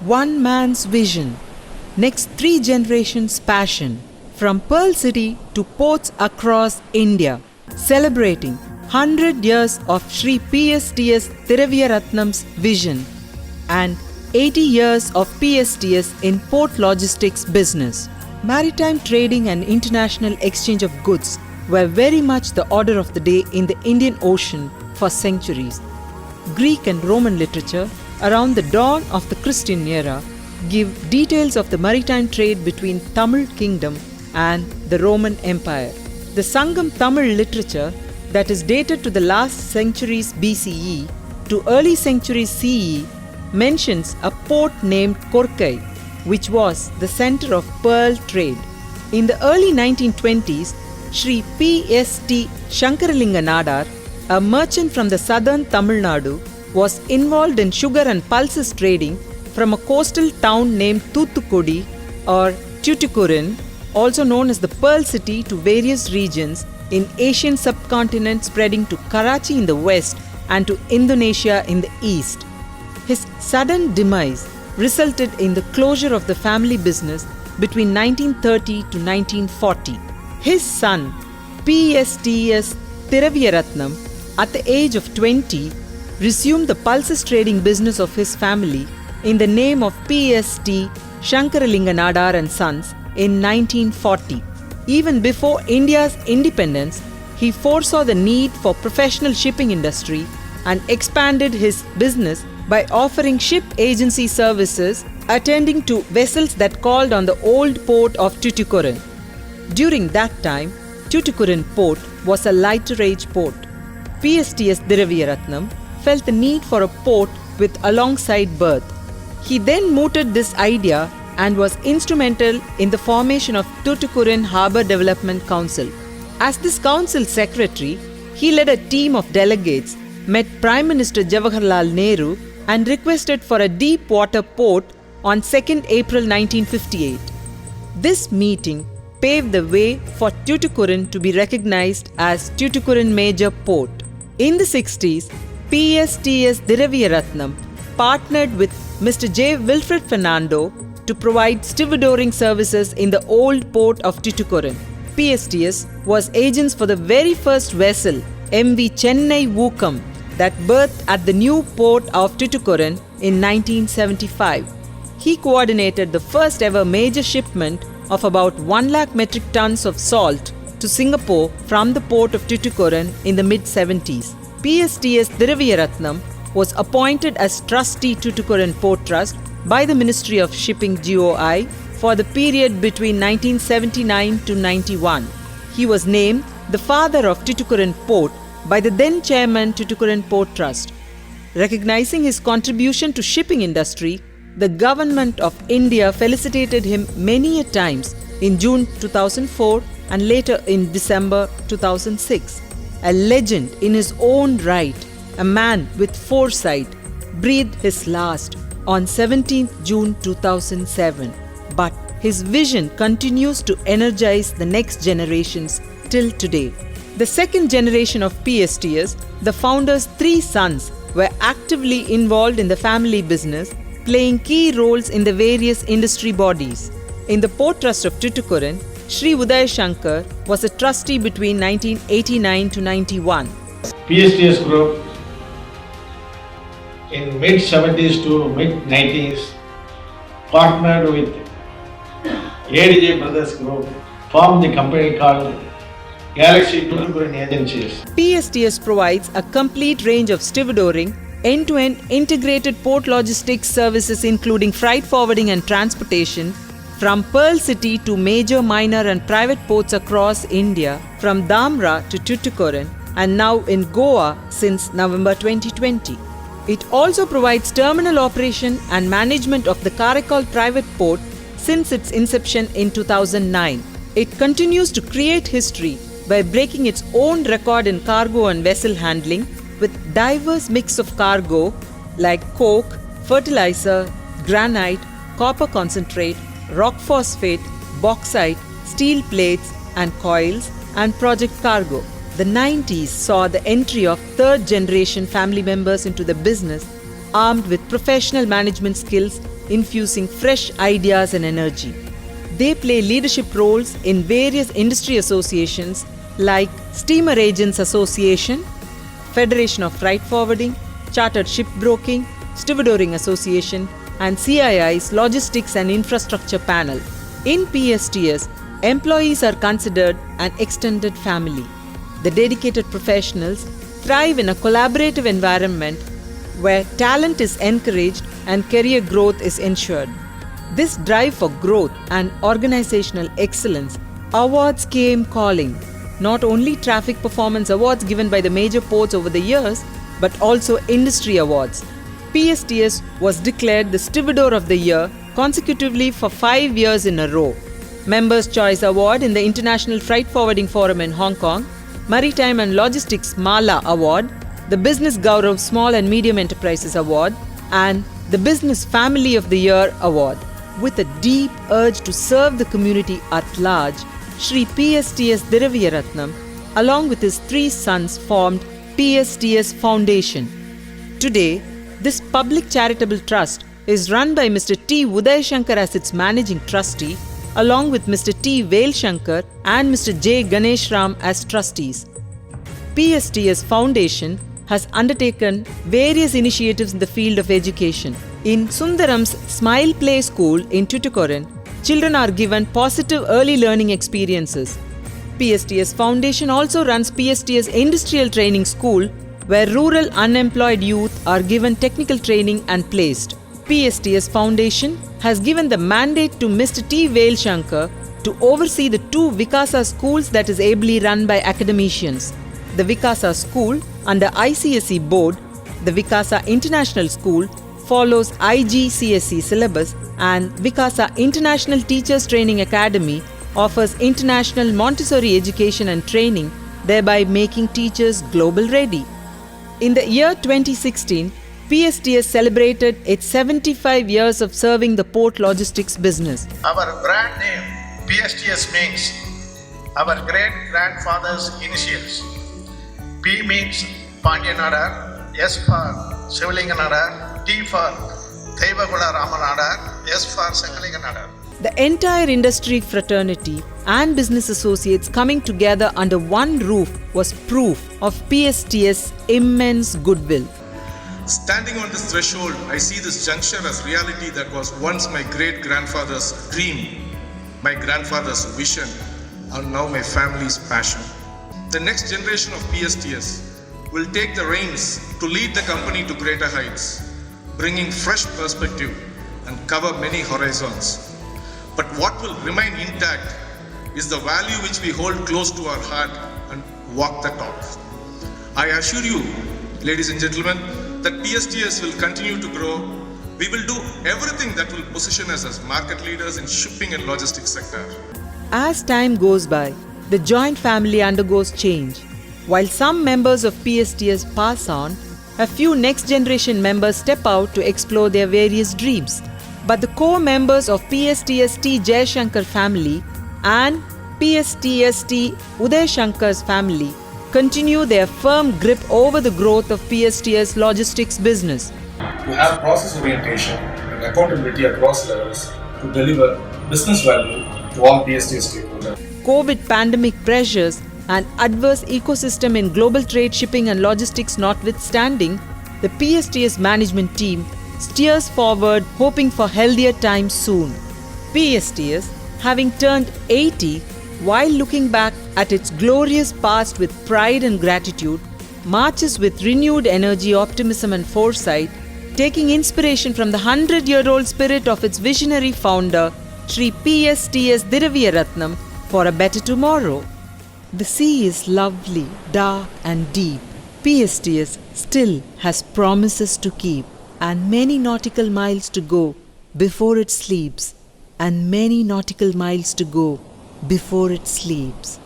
One man's vision, next 3 generations' passion, from Pearl City to ports across India, celebrating 100 years of Sri PSTS Thiraviyarathnam's vision and 80 years of PSTS in port logistics business. Maritime trading and international exchange of goods were very much the order of the day in the Indian Ocean for centuries. Greek and Roman literature around the dawn of the Christian era give details of the maritime trade between Tamil Kingdom and the Roman Empire. The Sangam Tamil literature that is dated to the last centuries BCE to early centuries CE mentions a port named Korkai, which was the center of pearl trade. In the early 1920s, Sri PST Shankaralinga Nadar, a merchant from the southern Tamil Nadu, was involved in sugar and pulses trading from a coastal town named Thoothukudi or Tuticorin, also known as the Pearl City, to various regions in Asian subcontinent spreading to Karachi in the west and to Indonesia in the east. His sudden demise resulted in the closure of the family business between 1930 to 1940. His son, PSTS Thiraviyarathnam, at the age of 20, resumed the pulses trading business of his family in the name of PST Shankaralinga Nadar and Sons in 1940. Even before India's independence, he foresaw the need for professional shipping industry and expanded his business by offering ship agency services, attending to vessels that called on the old port of Tuticorin. During that time, Tuticorin port was a lighter age port. PSTS Thiraviyarathnam felt the need for a port with alongside berth. He then mooted this idea and was instrumental in the formation of Tuticorin Harbour Development Council. As this council secretary, he led a team of delegates, met Prime Minister Jawaharlal Nehru and requested for a deep water port on 2nd April 1958. This meeting paved the way for Tuticorin to be recognized as Tuticorin Major Port. In the 60s, PSTS Thiraviyarathnam partnered with Mr. J. Wilfred Fernando to provide stevedoring services in the old port of Tuticorin. PSTS was agents for the very first vessel, MV Chennai Wookam, that berthed at the new port of Tuticorin in 1975. He coordinated the first ever major shipment of about 1 lakh metric tons of salt to Singapore from the port of Tuticorin in the mid-70s. PSTS Thiraviyarathnam was appointed as trustee Tuticorin Port Trust by the Ministry of Shipping GOI for the period between 1979 to 91. He was named the father of Tuticorin Port by the then chairman Tuticorin Port Trust. Recognizing his contribution to shipping industry, the government of India felicitated him many a times in June 2004 and later in December 2006. A legend in his own right, a man with foresight, breathed his last on 17th June 2007. But his vision continues to energize the next generations till today. The second generation of PSTS, the founders' 3 sons, were actively involved in the family business, playing key roles in the various industry bodies. In the Port Trust of Tuticorin, Sri Uday Shankar was a trustee between 1989 to 91. PSTS Group in mid-70s to mid-90s partnered with ADJ Brothers Group, formed the company called Galaxy Tuticorin Agencies. PSTS provides a complete range of stevedoring, end-to-end integrated port logistics services including freight forwarding and transportation, from Pearl City to major, minor and private ports across India, from Dhamra to Tuticorin, and now in Goa since November 2020. It also provides terminal operation and management of the Karaikal private port since its inception in 2009. It continues to create history by breaking its own record in cargo and vessel handling with diverse mix of cargo like coke, fertilizer, granite, copper concentrate, rock phosphate, bauxite, steel plates and coils, and project cargo. The 90s saw the entry of third generation family members into the business armed with professional management skills, infusing fresh ideas and energy. They play leadership roles in various industry associations like Steamer Agents Association, Federation of Freight Forwarding, Chartered Shipbroking, Stevedoring Association, and CII's Logistics and Infrastructure Panel. In PSTS, employees are considered an extended family. The dedicated professionals thrive in a collaborative environment where talent is encouraged and career growth is ensured. This drive for growth and organizational excellence, awards came calling. Not only traffic performance awards given by the major ports over the years, but also industry awards. PSTS was declared the Stevedore of the Year consecutively for 5 years in a row. Members' Choice Award in the International Freight Forwarding Forum in Hong Kong, Maritime and Logistics Mala Award, the Business Gaurav Small and Medium Enterprises Award, and the Business Family of the Year Award. With a deep urge to serve the community at large, Shri PSTS Diravyaratnam, along with his 3 sons, formed PSTS Foundation. Today, this public charitable trust is run by Mr. T. Uday Shankar as its managing trustee, along with Mr. T. Vel Shankar and Mr. J. Ganesh Ram as trustees. PSTS Foundation has undertaken various initiatives in the field of education. In Sundaram's Smile Play School in Tuticorin, children are given positive early learning experiences. PSTS Foundation also runs PSTS Industrial Training School, where rural unemployed youth are given technical training and placed. PSTS Foundation has given the mandate to Mr. T. Vel Shankar to oversee the 2 Vikasa schools that is ably run by academicians. The Vikasa School under ICSE Board, the Vikasa International School follows IGCSE syllabus, and Vikasa International Teachers Training Academy offers international Montessori education and training, thereby making teachers global ready. In the year 2016, PSTS celebrated its 75 years of serving the port logistics business. Our brand name PSTS means our great-grandfather's initials. P means Pandyanadar, S for Sivalinganadar, T for Thevagula Ramanadar, S for Sangalinganadar. The entire industry fraternity and business associates coming together under one roof was proof of PSTS' immense goodwill. Standing on this threshold, I see this juncture as reality that was once my great-grandfather's dream, my grandfather's vision, and now my family's passion. The next generation of PSTS will take the reins to lead the company to greater heights, bringing fresh perspective and cover many horizons. But what will remain intact is the value which we hold close to our heart and walk the talk. I assure you, ladies and gentlemen, that PSTS will continue to grow. We will do everything that will position us as market leaders in shipping and logistics sector. As time goes by, the joint family undergoes change. While some members of PSTS pass on, a few next generation members step out to explore their various dreams. But the core members of PSTST Jayashankar family and PSTST Uday Shankar's family continue their firm grip over the growth of PSTS logistics business. To have process orientation and accountability across levels to deliver business value to all PSTS stakeholders. COVID pandemic pressures and adverse ecosystem in global trade, shipping and logistics notwithstanding, the PSTS management team steers forward hoping for healthier times soon. PSTS, having turned 80, while looking back at its glorious past with pride and gratitude, marches with renewed energy, optimism and foresight, taking inspiration from the 100-year-old spirit of its visionary founder, Shri PSTS Diravyaratnam, for a better tomorrow. The sea is lovely, dark and deep. PSTS still has promises to keep, and many nautical miles to go before it sleeps, and many nautical miles to go before it sleeps.